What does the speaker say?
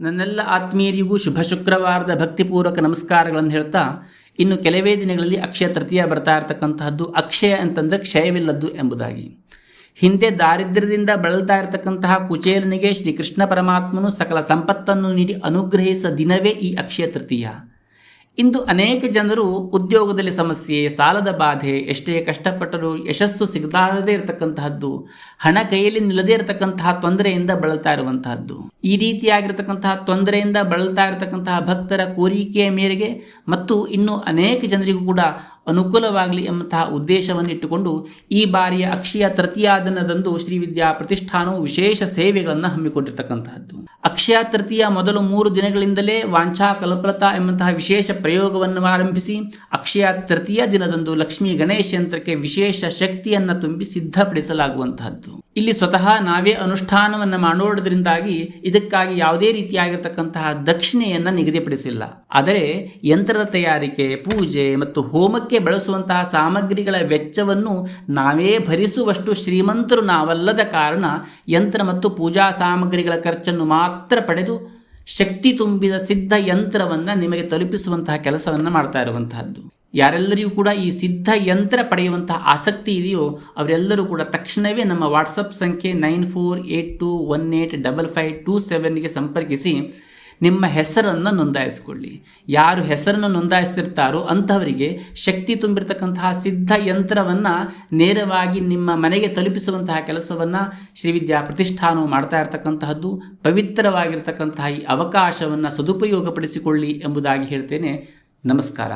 ನನ್ನೆಲ್ಲ ಆತ್ಮೀಯರಿಗೂ ಶುಭ ಶುಕ್ರವಾರದ ಭಕ್ತಿಪೂರ್ವಕ ನಮಸ್ಕಾರಗಳನ್ನು ಹೇಳ್ತಾ, ಇನ್ನು ಕೆಲವೇ ದಿನಗಳಲ್ಲಿ ಅಕ್ಷಯ ತೃತೀಯ ಬರ್ತಾ ಇರತಕ್ಕಂತಹದ್ದು. ಅಕ್ಷಯ ಅಂತಂದರೆ ಕ್ಷಯವಿಲ್ಲದ್ದು ಎಂಬುದಾಗಿ. ಹಿಂದೆ ದಾರಿದ್ರ್ಯದಿಂದ ಬಳಲ್ತಾ ಇರತಕ್ಕಂತಹ ಕುಚೇಲನಿಗೆ ಶ್ರೀಕೃಷ್ಣ ಪರಮಾತ್ಮನು ಸಕಲ ಸಂಪತ್ತನ್ನು ನೀಡಿ ಅನುಗ್ರಹಿಸಿದ ದಿನವೇ ಈ ಅಕ್ಷಯ ತೃತೀಯ. ಇಂದು ಅನೇಕ ಜನರು ಉದ್ಯೋಗದಲ್ಲಿ ಸಮಸ್ಯೆ, ಸಾಲದ ಬಾಧೆ, ಎಷ್ಟೇ ಕಷ್ಟಪಟ್ಟರೂ ಯಶಸ್ಸು ಸಿಗದಾಗದೇ ಇರತಕ್ಕಂತಹದ್ದು, ಹಣ ಕೈಯಲ್ಲಿ ನಿಲ್ಲದೇ ಇರತಕ್ಕಂತಹ ತೊಂದರೆಯಿಂದ ಬಳಲ್ತಾ ಇರುವಂತಹದ್ದು. ಈ ರೀತಿಯಾಗಿರ್ತಕ್ಕಂತಹ ತೊಂದರೆಯಿಂದ ಬಳಲ್ತಾ ಇರತಕ್ಕಂತಹ ಭಕ್ತರ ಕೋರಿಕೆಯ ಮೇರೆಗೆ ಮತ್ತು ಇನ್ನು ಅನೇಕ ಜನರಿಗೂ ಕೂಡ ಅನುಕೂಲವಾಗಲಿ ಎಂಬಂತಹ ಉದ್ದೇಶವನ್ನು ಇಟ್ಟುಕೊಂಡು ಈ ಬಾರಿಯ ಅಕ್ಷಯ ತೃತೀಯ ದಿನದಂದು ಶ್ರೀ ವಿದ್ಯಾ ಪ್ರತಿಷ್ಠಾನವು ವಿಶೇಷ ಸೇವೆಗಳನ್ನು ಹಮ್ಮಿಕೊಂಡಿರ್ತಕ್ಕಂತಹದ್ದು. ಅಕ್ಷಯ ತೃತೀಯ ಮೊದಲು 3 ದಿನಗಳಿಂದಲೇ ವಾಂಛಾ ಕಲ್ಪಲತಾ ಎಂಬಂತಹ ವಿಶೇಷ ಪ್ರಯೋಗವನ್ನು ಆರಂಭಿಸಿ ಅಕ್ಷಯ ತೃತೀಯ ದಿನದಂದು ಲಕ್ಷ್ಮೀ ಗಣೇಶ ಯಂತ್ರಕ್ಕೆ ವಿಶೇಷ ಶಕ್ತಿಯನ್ನು ತುಂಬಿ ಸಿದ್ಧಪಡಿಸಲಾಗುವಂತಹದ್ದು. ಇಲ್ಲಿ ಸ್ವತಃ ನಾವೇ ಅನುಷ್ಠಾನವನ್ನು ಮಾಡೋದ್ರಿಂದಾಗಿ ಇದಕ್ಕಾಗಿ ಯಾವುದೇ ರೀತಿಯಾಗಿರ್ತಕ್ಕಂತಹ ದಕ್ಷಿಣೆಯನ್ನು ನಿಗದಿಪಡಿಸಿಲ್ಲ. ಆದರೆ ಯಂತ್ರದ ತಯಾರಿಕೆ, ಪೂಜೆ ಮತ್ತು ಹೋಮಕ್ಕೆ ಬಳಸುವಂತಹ ಸಾಮಗ್ರಿಗಳ ವೆಚ್ಚವನ್ನು ನಾವೇ ಭರಿಸುವಷ್ಟು ಶ್ರೀಮಂತರು ನಾವಲ್ಲದ ಕಾರಣ ಯಂತ್ರ ಮತ್ತು ಪೂಜಾ ಸಾಮಗ್ರಿಗಳ ಖರ್ಚನ್ನು ಮಾತ್ರ ಪಡೆದು ಶಕ್ತಿ ತುಂಬಿದ ಸಿದ್ಧ ಯಂತ್ರವನ್ನು ನಿಮಗೆ ತಲುಪಿಸುವಂತಹ ಕೆಲಸವನ್ನು ಮಾಡ್ತಾ ಇರುವಂತಹದ್ದು. ಯಾರೆಲ್ಲರಿಗೂ ಕೂಡ ಈ ಸಿದ್ಧ ಯಂತ್ರ ಪಡೆಯುವಂತಹ ಆಸಕ್ತಿ ಇದೆಯೋ ಅವರೆಲ್ಲರೂ ಕೂಡ ತಕ್ಷಣವೇ ನಮ್ಮ ವಾಟ್ಸಪ್ ಸಂಖ್ಯೆ 9482185527ಗೆ ಸಂಪರ್ಕಿಸಿ ನಿಮ್ಮ ಹೆಸರನ್ನು ನೋಂದಾಯಿಸಿಕೊಳ್ಳಿ. ಯಾರು ಹೆಸರನ್ನು ನೋಂದಾಯಿಸ್ತಿರ್ತಾರೋ ಅಂಥವರಿಗೆ ಶಕ್ತಿ ತುಂಬಿರತಕ್ಕಂತಹ ಸಿದ್ಧ ಯಂತ್ರವನ್ನು ನೇರವಾಗಿ ನಿಮ್ಮ ಮನೆಗೆ ತಲುಪಿಸುವಂತಹ ಕೆಲಸವನ್ನು ಶ್ರೀವಿದ್ಯಾ ಪ್ರತಿಷ್ಠಾನವು ಮಾಡ್ತಾ ಇರತಕ್ಕಂತಹದ್ದು. ಪವಿತ್ರವಾಗಿರ್ತಕ್ಕಂತಹ ಈ ಅವಕಾಶವನ್ನು ಸದುಪಯೋಗಪಡಿಸಿಕೊಳ್ಳಿ ಎಂಬುದಾಗಿ ಹೇಳ್ತೇನೆ. ನಮಸ್ಕಾರ.